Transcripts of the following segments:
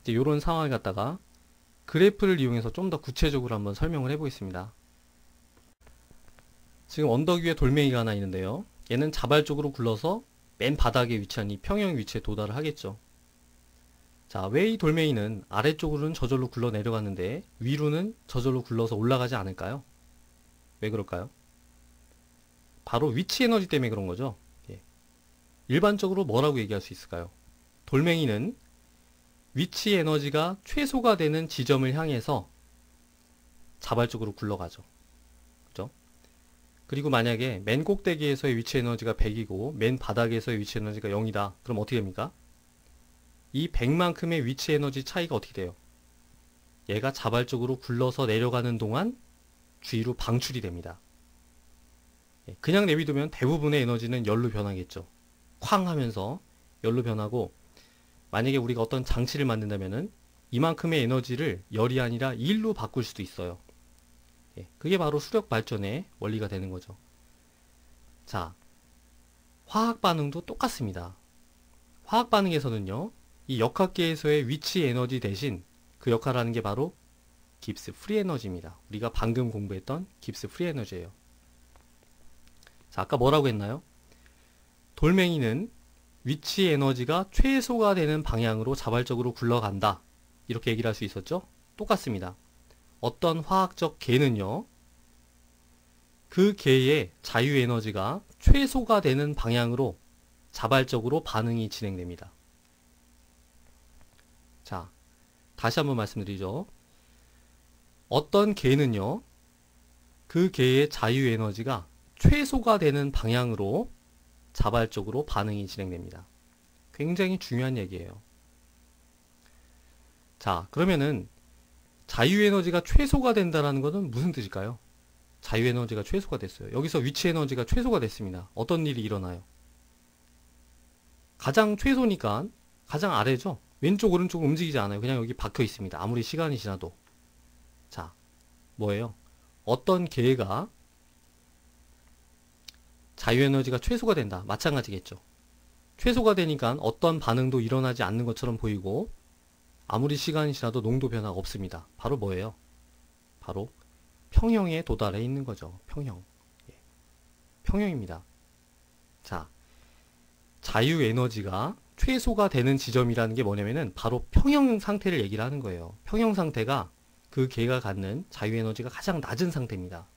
이제 이런 상황을 갖다가 그래프를 이용해서 좀 더 구체적으로 한번 설명을 해보겠습니다. 지금 언덕 위에 돌멩이가 하나 있는데요. 얘는 자발적으로 굴러서 맨 바닥에 위치한 이 평형 위치에 도달을 하겠죠. 자, 왜 이 돌멩이는 아래쪽으로는 저절로 굴러 내려갔는데 위로는 저절로 굴러서 올라가지 않을까요? 왜 그럴까요? 바로 위치 에너지 때문에 그런 거죠. 예. 일반적으로 뭐라고 얘기할 수 있을까요? 돌멩이는 위치 에너지가 최소가 되는 지점을 향해서 자발적으로 굴러가죠. 그죠? 그리고 만약에 맨 꼭대기에서의 위치 에너지가 100이고 맨 바닥에서의 위치 에너지가 0이다. 그럼 어떻게 됩니까? 이 100만큼의 위치 에너지 차이가 어떻게 돼요? 얘가 자발적으로 굴러서 내려가는 동안 주위로 방출이 됩니다. 그냥 내비두면 대부분의 에너지는 열로 변하겠죠. 쾅 하면서 열로 변하고, 만약에 우리가 어떤 장치를 만든다면은 이만큼의 에너지를 열이 아니라 일로 바꿀 수도 있어요. 그게 바로 수력 발전의 원리가 되는 거죠. 자, 화학 반응도 똑같습니다. 화학 반응에서는요, 이 역학계에서의 위치 에너지 대신 그 역할을 하는 게 바로 깁스 프리 에너지입니다. 우리가 방금 공부했던 깁스 프리 에너지예요. 자, 아까 뭐라고 했나요? 돌멩이는 위치 에너지가 최소가 되는 방향으로 자발적으로 굴러간다. 이렇게 얘기를 할 수 있었죠? 똑같습니다. 어떤 화학적 계는요, 그 계의 자유 에너지가 최소가 되는 방향으로 자발적으로 반응이 진행됩니다. 자, 다시 한번 말씀드리죠. 어떤 계는요, 그 계의 자유 에너지가 최소가 되는 방향으로 자발적으로 반응이 진행됩니다. 굉장히 중요한 얘기예요. 자, 그러면은 자유 에너지가 최소가 된다는 것은 무슨 뜻일까요? 자유 에너지가 최소가 됐어요. 여기서 위치 에너지가 최소가 됐습니다. 어떤 일이 일어나요? 가장 최소니까 가장 아래죠. 왼쪽 오른쪽 움직이지 않아요. 그냥 여기 박혀 있습니다. 아무리 시간이 지나도. 자, 뭐예요? 어떤 계가 자유에너지가 최소가 된다. 마찬가지겠죠. 최소가 되니까 어떤 반응도 일어나지 않는 것처럼 보이고 아무리 시간이 지나도 농도 변화가 없습니다. 바로 뭐예요? 바로 평형에 도달해 있는 거죠. 평형. 평형입니다. 자, 자유에너지가 최소가 되는 지점이라는 게 뭐냐면은 바로 평형 상태를 얘기를 하는 거예요. 평형 상태가 그 계가 갖는 자유에너지가 가장 낮은 상태입니다.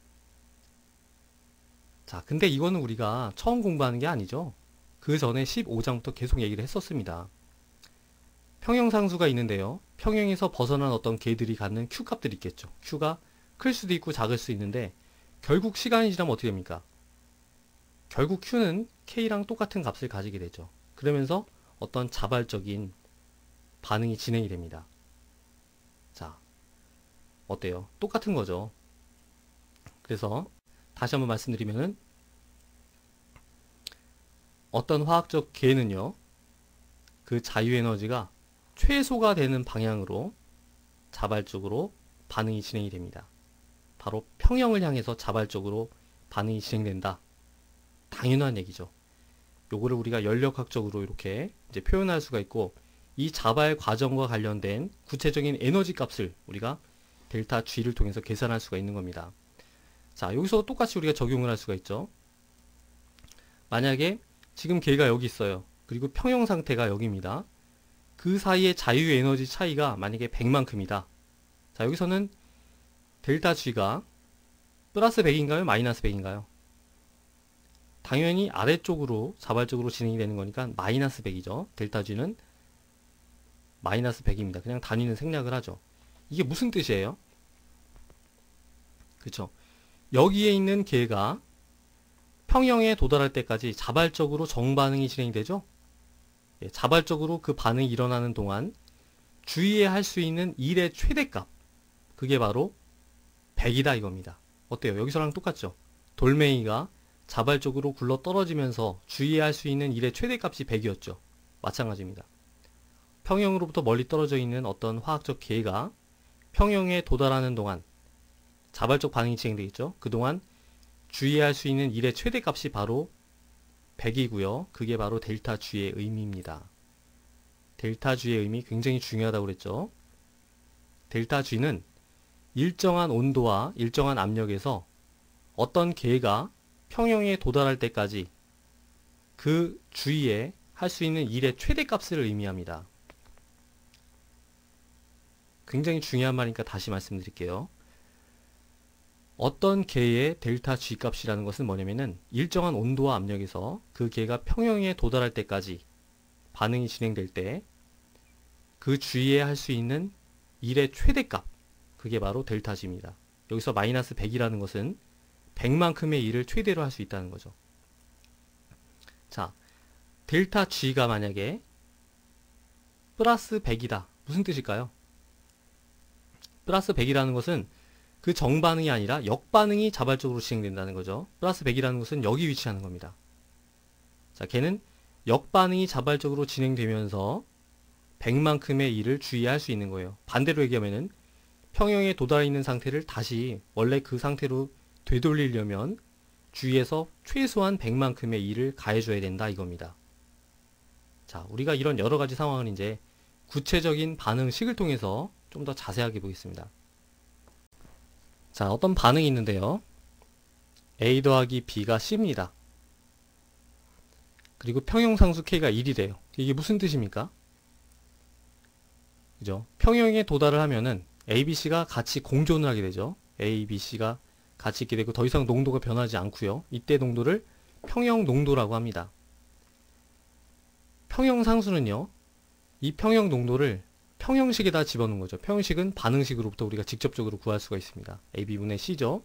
자, 근데 이거는 우리가 처음 공부하는 게 아니죠. 그 전에 15장부터 계속 얘기를 했었습니다. 평형상수가 있는데요. 평형에서 벗어난 어떤 계들이 갖는 Q값들이 있겠죠. Q가 클 수도 있고 작을 수 있는데 결국 시간이 지나면 어떻게 됩니까? 결국 Q는 K랑 똑같은 값을 가지게 되죠. 그러면서 어떤 자발적인 반응이 진행이 됩니다. 자, 어때요? 똑같은 거죠. 그래서 다시 한번 말씀드리면은 어떤 화학적 계는요, 그 자유에너지가 최소가 되는 방향으로 자발적으로 반응이 진행이 됩니다. 바로 평형을 향해서 자발적으로 반응이 진행된다. 당연한 얘기죠. 요거를 우리가 연력학적으로 이렇게 이제 표현할 수가 있고, 이 자발 과정과 관련된 구체적인 에너지 값을 우리가 델타 G를 통해서 계산할 수가 있는 겁니다. 자, 여기서 똑같이 우리가 적용을 할 수가 있죠. 만약에 지금 계가 여기 있어요. 그리고 평형 상태가 여기입니다. 그 사이의 자유 에너지 차이가 만약에 100만큼이다. 자, 여기서는 델타 G가 플러스 100인가요? 마이너스 100인가요? 당연히 아래쪽으로 자발적으로 진행이 되는 거니까 마이너스 100이죠. 델타 G는 마이너스 100입니다. 그냥 단위는 생략을 하죠. 이게 무슨 뜻이에요? 그쵸? 여기에 있는 계가 평형에 도달할 때까지 자발적으로 정반응이 진행되죠? 예, 자발적으로 그 반응이 일어나는 동안 주의해야 할 수 있는 일의 최대값, 그게 바로 100이다 이겁니다. 어때요? 여기서랑 똑같죠? 돌멩이가 자발적으로 굴러 떨어지면서 주의해야 할 수 있는 일의 최대값이 100이었죠. 마찬가지입니다. 평형으로부터 멀리 떨어져 있는 어떤 화학적 계가 평형에 도달하는 동안 자발적 반응이 진행되겠죠. 그동안 주의해야 할 수 있는 일의 최대값이 바로 100이고요. 그게 바로 델타 G의 의미입니다. 델타 G의 의미 굉장히 중요하다고 그랬죠. 델타 G는 일정한 온도와 일정한 압력에서 어떤 계가 평형에 도달할 때까지 그 주위에 할 수 있는 일의 최대값을 의미합니다. 굉장히 중요한 말이니까 다시 말씀드릴게요. 어떤 계의 델타 G 값이라는 것은 뭐냐면은 일정한 온도와 압력에서 그 계가 평형에 도달할 때까지 반응이 진행될 때 그 주위에 할 수 있는 일의 최대값, 그게 바로 델타 G입니다. 여기서 마이너스 100이라는 것은 100만큼의 일을 최대로 할 수 있다는 거죠. 자, 델타 G가 만약에 플러스 100이다. 무슨 뜻일까요? 플러스 100이라는 것은 그 정반응이 아니라 역반응이 자발적으로 진행된다는 거죠. 플러스 100이라는 것은 여기 위치하는 겁니다. 자, 걔는 역반응이 자발적으로 진행되면서 100만큼의 일을 주위에 할 수 있는 거예요. 반대로 얘기하면은 평형에 도달해 있는 상태를 다시 원래 그 상태로 되돌리려면 주위에서 최소한 100만큼의 일을 가해줘야 된다 이겁니다. 자, 우리가 이런 여러 가지 상황을 이제 구체적인 반응식을 통해서 좀 더 자세하게 보겠습니다. 자, 어떤 반응이 있는데요. A 더하기 B가 C입니다. 그리고 평형상수 K가 1이래요. 이게 무슨 뜻입니까? 그죠? 평형에 도달을 하면은 A, B, C가 같이 공존을 하게 되죠. A, B, C가 같이 있게 되고 더 이상 농도가 변하지 않고요. 이때 농도를 평형 농도라고 합니다. 평형상수는요. 이 평형 농도를 평형식에다 집어넣은 거죠. 평형식은 반응식으로부터 우리가 직접적으로 구할 수가 있습니다. AB분의 C죠.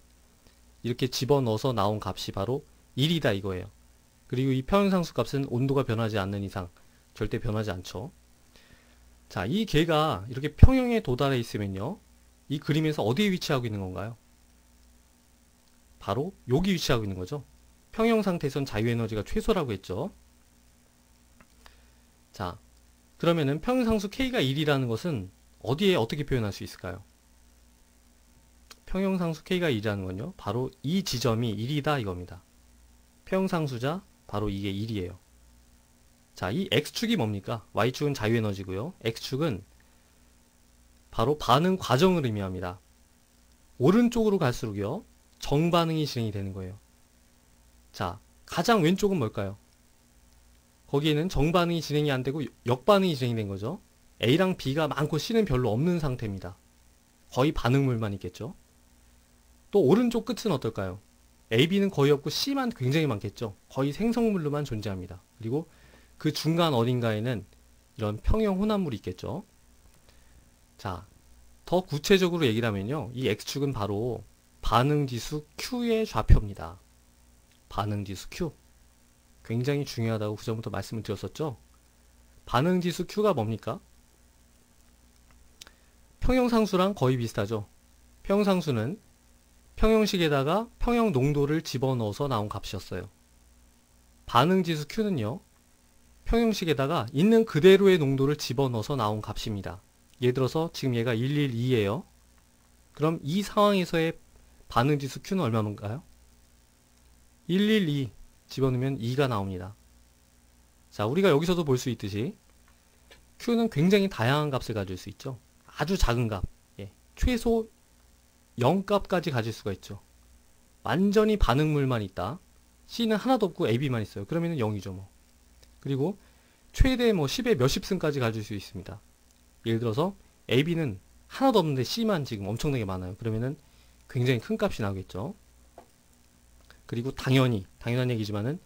이렇게 집어넣어서 나온 값이 바로 1이다 이거예요. 그리고 이 평형상수 값은 온도가 변하지 않는 이상 절대 변하지 않죠. 자, 이 계가 이렇게 평형에 도달해 있으면요. 이 그림에서 어디에 위치하고 있는 건가요? 바로 여기 위치하고 있는 거죠. 평형 상태에선 자유에너지가 최소라고 했죠. 자, 그러면은 평형상수 K가 1이라는 것은 어디에 어떻게 표현할 수 있을까요? 평형상수 K가 1이라는 건요. 바로 이 지점이 1이다 이겁니다. 평형상수자 바로 이게 1이에요. 자, 이 X축이 뭡니까? Y축은 자유에너지고요. X축은 바로 반응 과정을 의미합니다. 오른쪽으로 갈수록요. 정반응이 진행이 되는 거예요. 자, 가장 왼쪽은 뭘까요? 거기에는 정반응이 진행이 안 되고 역반응이 진행된 거죠. A랑 B가 많고 C는 별로 없는 상태입니다. 거의 반응물만 있겠죠. 또 오른쪽 끝은 어떨까요? A, B는 거의 없고 C만 굉장히 많겠죠. 거의 생성물로만 존재합니다. 그리고 그 중간 어딘가에는 이런 평형 혼합물이 있겠죠. 자, 더 구체적으로 얘기를 하면요. 이 X축은 바로 반응지수 Q의 좌표입니다. 반응지수 Q. 굉장히 중요하다고 그 전부터 말씀을 드렸었죠. 반응지수 Q가 뭡니까? 평형상수랑 거의 비슷하죠. 평형상수는 평형식에다가 평형 농도를 집어넣어서 나온 값이었어요. 반응지수 Q는요. 평형식에다가 있는 그대로의 농도를 집어넣어서 나온 값입니다. 예를 들어서 지금 얘가 112예요. 그럼 이 상황에서의 반응지수 Q는 얼마인가요? 112 집어넣으면 2가 나옵니다. 자, 우리가 여기서도 볼 수 있듯이 Q는 굉장히 다양한 값을 가질 수 있죠. 아주 작은 값, 최소 0값까지 가질 수가 있죠. 완전히 반응물만 있다. C는 하나도 없고 AB만 있어요. 그러면 0이죠. 뭐. 그리고 최대 뭐 10의 몇십 승까지 가질 수 있습니다. 예를 들어서 AB는 하나도 없는데 C만 지금 엄청나게 많아요. 그러면은 굉장히 큰 값이 나오겠죠. 그리고 당연한 얘기지만은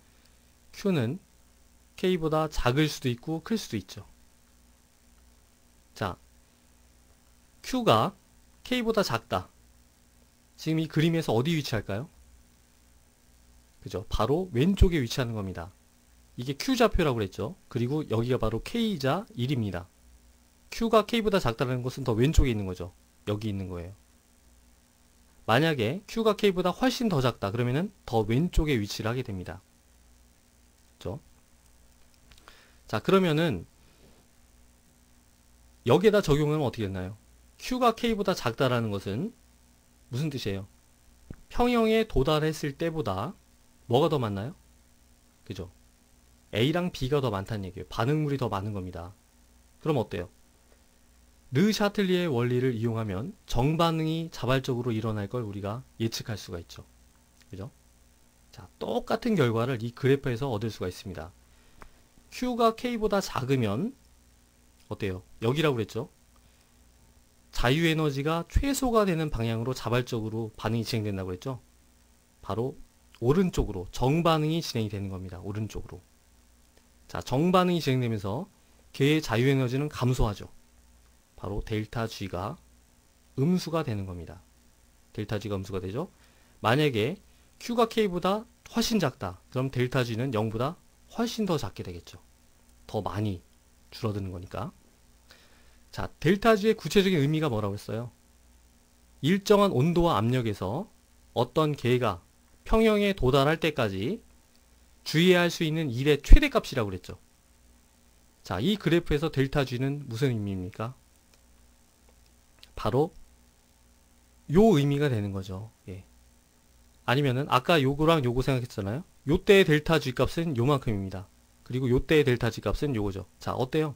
Q는 K보다 작을 수도 있고 클 수도 있죠. 자, Q가 K보다 작다. 지금 이 그림에서 어디 위치할까요? 그죠? 바로 왼쪽에 위치하는 겁니다. 이게 Q좌표라고 그랬죠. 그리고 여기가 바로 K이자 1입니다. Q가 K보다 작다는 것은 더 왼쪽에 있는 거죠. 여기 있는 거예요. 만약에 Q가 K보다 훨씬 더 작다. 그러면은 더 왼쪽에 위치를 하게 됩니다. 그죠? 자, 그러면은 여기에다 적용하면 어떻게 되나요? Q가 K보다 작다라는 것은 무슨 뜻이에요? 평형에 도달했을 때보다 뭐가 더 많나요? 그죠? A랑 B가 더 많다는 얘기예요. 반응물이 더 많은 겁니다. 그럼 어때요? 르 샤틀리의 원리를 이용하면 정반응이 자발적으로 일어날 걸 우리가 예측할 수가 있죠. 그죠? 자, 똑같은 결과를 이 그래프에서 얻을 수가 있습니다. Q가 K보다 작으면 어때요? 여기라고 그랬죠? 자유에너지가 최소가 되는 방향으로 자발적으로 반응이 진행된다고 그랬죠? 바로 오른쪽으로 정반응이 진행이 되는 겁니다. 오른쪽으로. 자, 정반응이 진행되면서 걔의 자유에너지는 감소하죠. 바로 델타 G가 음수가 되는 겁니다. 델타 G가 음수가 되죠. 만약에 Q가 K보다 훨씬 작다. 그럼 델타 G는 0보다 훨씬 더 작게 되겠죠. 더 많이 줄어드는 거니까. 자, 델타 G의 구체적인 의미가 뭐라고 했어요? 일정한 온도와 압력에서 어떤 계가 평형에 도달할 때까지 주의해야 할 수 있는 일의 최대값이라고 그랬죠. 자, 이 그래프에서 델타 G는 무슨 의미입니까? 바로 요 의미가 되는 거죠. 예. 아니면은 아까 요거랑 요거 생각했잖아요. 요때의 델타 G 값은 요만큼입니다. 그리고 요때의 델타 G 값은 요거죠. 자, 어때요?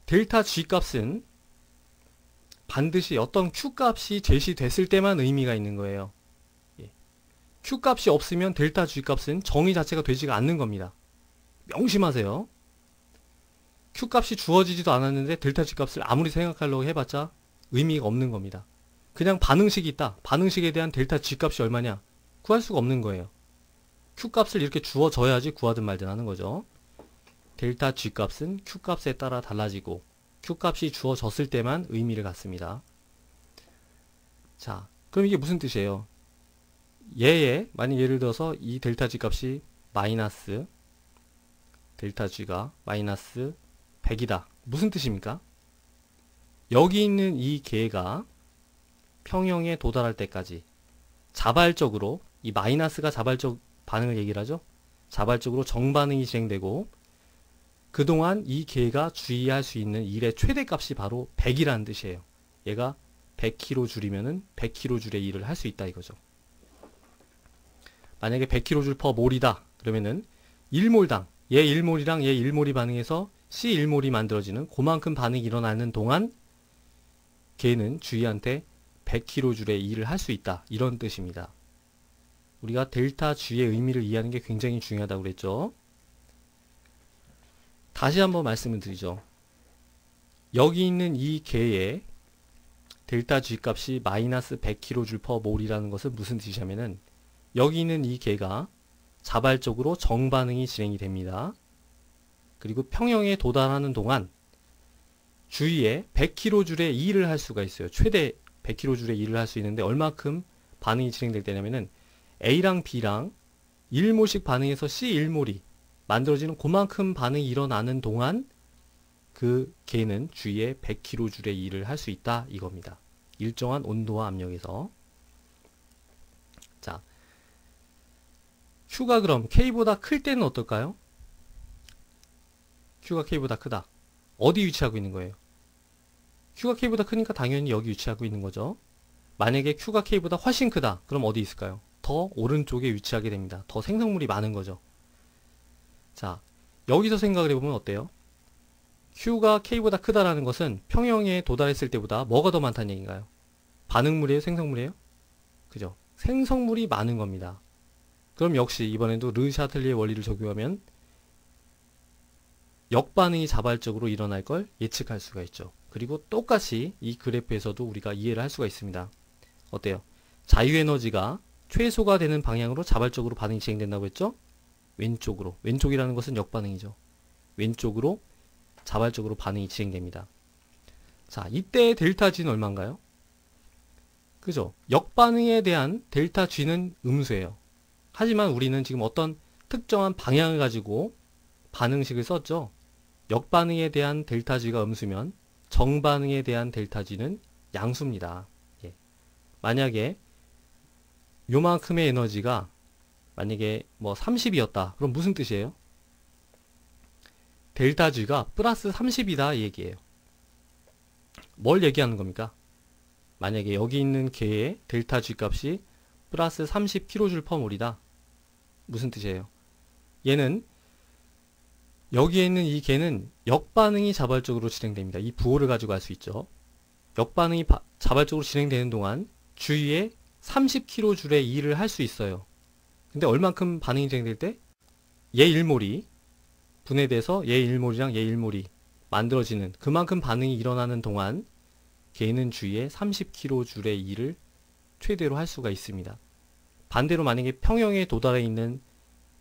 델타 G 값은 반드시 어떤 Q 값이 제시됐을 때만 의미가 있는 거예요. 예. Q 값이 없으면 델타 G 값은 정의 자체가 되지가 않는 겁니다. 명심하세요. Q 값이 주어지지도 않았는데 델타 G 값을 아무리 생각하려고 해봤자 의미가 없는 겁니다. 그냥 반응식이 있다. 반응식에 대한 델타 G 값이 얼마냐? 구할 수가 없는 거예요. Q 값을 이렇게 주어져야지 구하든 말든 하는 거죠. 델타 G 값은 Q 값에 따라 달라지고 Q 값이 주어졌을 때만 의미를 갖습니다. 자, 그럼 이게 무슨 뜻이에요? 얘에 만약 예를 들어서 이 델타 G 값이 마이너스 델타 G가 마이너스 100이다. 무슨 뜻입니까? 여기 있는 이 계가 평형에 도달할 때까지 자발적으로 이 마이너스가 자발적 반응을 얘기를 하죠. 자발적으로 정반응이 진행되고 그동안 이 계가 주의할 수 있는 일의 최대값이 바로 100이라는 뜻이에요. 얘가 100kJ이면은 100kJ의 일을 할 수 있다 이거죠. 만약에 100kJ/몰이다. 그러면은 1몰당 얘 1몰이랑 얘 1몰이 반응해서 C1몰이 만들어지는 그만큼 반응이 일어나는 동안 걔는 주위한테 100kJ의 일을 할 수 있다. 이런 뜻입니다. 우리가 델타 G의 의미를 이해하는 게 굉장히 중요하다고 그랬죠. 다시 한번 말씀을 드리죠. 여기 있는 이 계의 델타 G 값이 마이너스 100kJ/몰이라는 것은 무슨 뜻이냐면은 여기 있는 이 계가 자발적으로 정반응이 진행이 됩니다. 그리고 평형에 도달하는 동안 주위에 100kJ의 일을 할 수가 있어요. 최대 100kJ의 일을 할 수 있는데 얼마큼 반응이 진행될 때냐면은 A랑 B랑 1몰씩 반응해서 C1몰이 만들어지는 그만큼 반응이 일어나는 동안 그 계는 주위에 100kJ의 일을 할 수 있다 이겁니다. 일정한 온도와 압력에서. 자, Q가 그럼 K보다 클 때는 어떨까요? Q가 K보다 크다. 어디 위치하고 있는 거예요? Q가 K보다 크니까 당연히 여기 위치하고 있는 거죠. 만약에 Q가 K보다 훨씬 크다. 그럼 어디 있을까요? 더 오른쪽에 위치하게 됩니다. 더 생성물이 많은 거죠. 자, 여기서 생각을 해보면 어때요? Q가 K보다 크다라는 것은 평형에 도달했을 때보다 뭐가 더 많다는 얘기인가요? 반응물이에요? 생성물이에요? 그죠? 생성물이 많은 겁니다. 그럼 역시 이번에도 르 샤틀리의 원리를 적용하면 역반응이 자발적으로 일어날 걸 예측할 수가 있죠. 그리고 똑같이 이 그래프에서도 우리가 이해를 할 수가 있습니다. 어때요? 자유에너지가 최소가 되는 방향으로 자발적으로 반응이 진행된다고 했죠? 왼쪽으로. 왼쪽이라는 것은 역반응이죠. 왼쪽으로 자발적으로 반응이 진행됩니다. 자, 이때 델타 G는 얼마인가요? 그죠? 역반응에 대한 델타 G는 음수예요. 하지만 우리는 지금 어떤 특정한 방향을 가지고 반응식을 썼죠. 역반응에 대한 델타 G가 음수면 정반응에 대한 델타 G는 양수입니다. 예. 만약에 요만큼의 에너지가 만약에 뭐 30이었다. 그럼 무슨 뜻이에요? 델타 G가 플러스 30이다 이 얘기예요. 뭘 얘기하는 겁니까? 만약에 여기 있는 계의 델타 G 값이 플러스 30kJ/몰이다. 무슨 뜻이에요? 얘는 여기에 있는 이 개는 역반응이 자발적으로 진행됩니다. 이 부호를 가지고 알 수 있죠. 역반응이 자발적으로 진행되는 동안 주위에 30kJ의 일을 할 수 있어요. 근데 얼만큼 반응이 진행될 때? 얘 1몰이 분해돼서 얘 1몰이랑 얘 1몰이 만들어지는 그만큼 반응이 일어나는 동안 개는 주위에 30kJ의 일을 최대로 할 수가 있습니다. 반대로 만약에 평형에 도달해 있는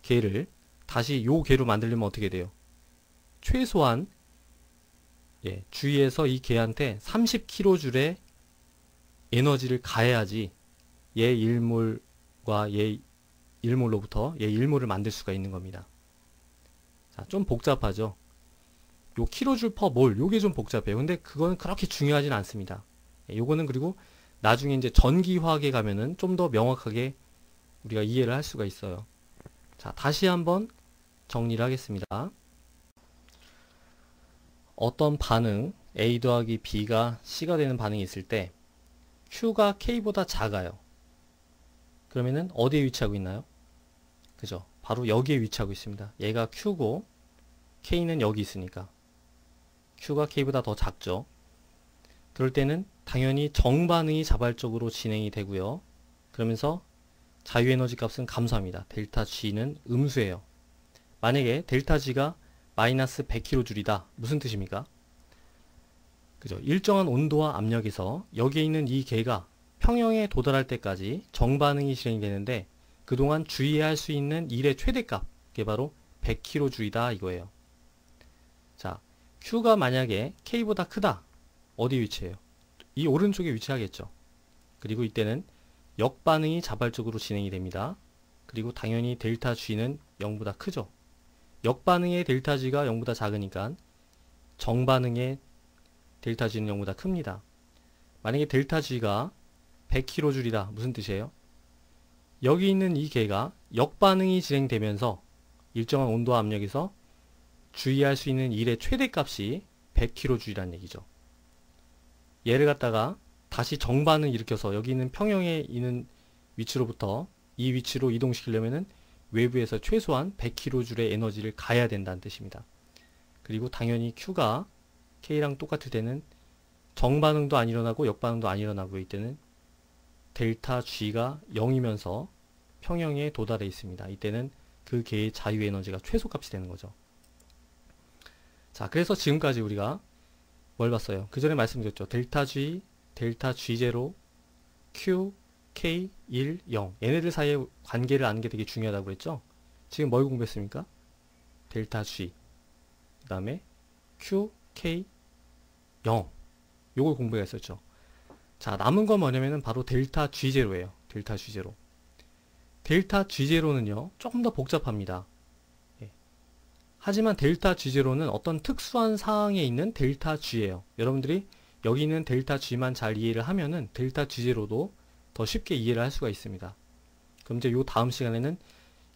개를 다시 요 개로 만들려면 어떻게 돼요? 최소한 주위에서 이 개한테 30kJ의 에너지를 가해야지 얘 1몰과 얘 1몰로부터 얘 1몰을 만들 수가 있는 겁니다. 자, 좀 복잡하죠? 요 kJ/몰 요게 좀 복잡해요. 근데 그건 그렇게 중요하진 않습니다. 요거는 그리고 나중에 이제 전기화학에 가면은 좀 더 명확하게 우리가 이해를 할 수가 있어요. 자, 다시 한번 정리를 하겠습니다. 어떤 반응 A 더하기 B가 C가 되는 반응이 있을 때 Q가 K보다 작아요. 그러면은 어디에 위치하고 있나요? 그죠? 바로 여기에 위치하고 있습니다. 얘가 Q고 K는 여기 있으니까 Q가 K보다 더 작죠. 그럴 때는 당연히 정반응이 자발적으로 진행이 되고요. 그러면서 자유에너지 값은 감소합니다. 델타 G는 음수예요. 만약에 델타 G가 마이너스 100kJ이다. 무슨 뜻입니까? 그죠? 일정한 온도와 압력에서 여기에 있는 이 개가 평형에 도달할 때까지 정반응이 진행되는데 그동안 주의해야 할 수 있는 일의 최대값, 그게 바로 100kJ이다 이거예요. 자, Q가 만약에 K보다 크다. 어디 위치해요? 이 오른쪽에 위치하겠죠. 그리고 이때는 역반응이 자발적으로 진행이 됩니다. 그리고 당연히 델타 G는 0보다 크죠. 역반응의 델타 G가 0보다 작으니까 정반응의 델타 G는 0보다 큽니다. 만약에 델타 G가 100kJ이다. 무슨 뜻이에요? 여기 있는 이 개가 역반응이 진행되면서 일정한 온도와 압력에서 주의할 수 있는 일의 최대값이 100kJ라는 얘기죠. 얘를 갖다가 다시 정반응 일으켜서 여기 있는 평형에 있는 위치로부터 이 위치로 이동시키려면은 외부에서 최소한 100kJ의 에너지를 가해야 된다는 뜻입니다. 그리고 당연히 Q가 K랑 똑같을 때는 정반응도 안 일어나고 역반응도 안 일어나고 이때는 델타 G가 0이면서 평형에 도달해 있습니다. 이때는 그 개의 자유에너지가 최소값이 되는 거죠. 자, 그래서 지금까지 우리가 뭘 봤어요? 그 전에 말씀드렸죠. 델타 G, 델타 G0, Q, K, 1, 0 얘네들 사이의 관계를 아는 게 되게 중요하다고 그랬죠. 지금 뭘 공부했습니까? 델타 G 그 다음에 Q, K, 0 요걸 공부했었죠. 자, 남은 건 뭐냐면은 바로 델타 G0예요. 델타 G0. 델타 G0는요 조금 더 복잡합니다. 하지만 델타 G0는 어떤 특수한 상황에 있는 델타 G예요. 여러분들이 여기 있는 델타 G만 잘 이해를 하면은 델타 G0도 더 쉽게 이해를 할 수가 있습니다. 그럼 이제 요 다음 시간에는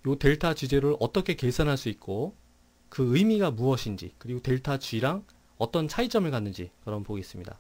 요 델타 G0를 어떻게 계산할 수 있고 그 의미가 무엇인지 그리고 델타 G랑 어떤 차이점을 갖는지 그럼 보겠습니다.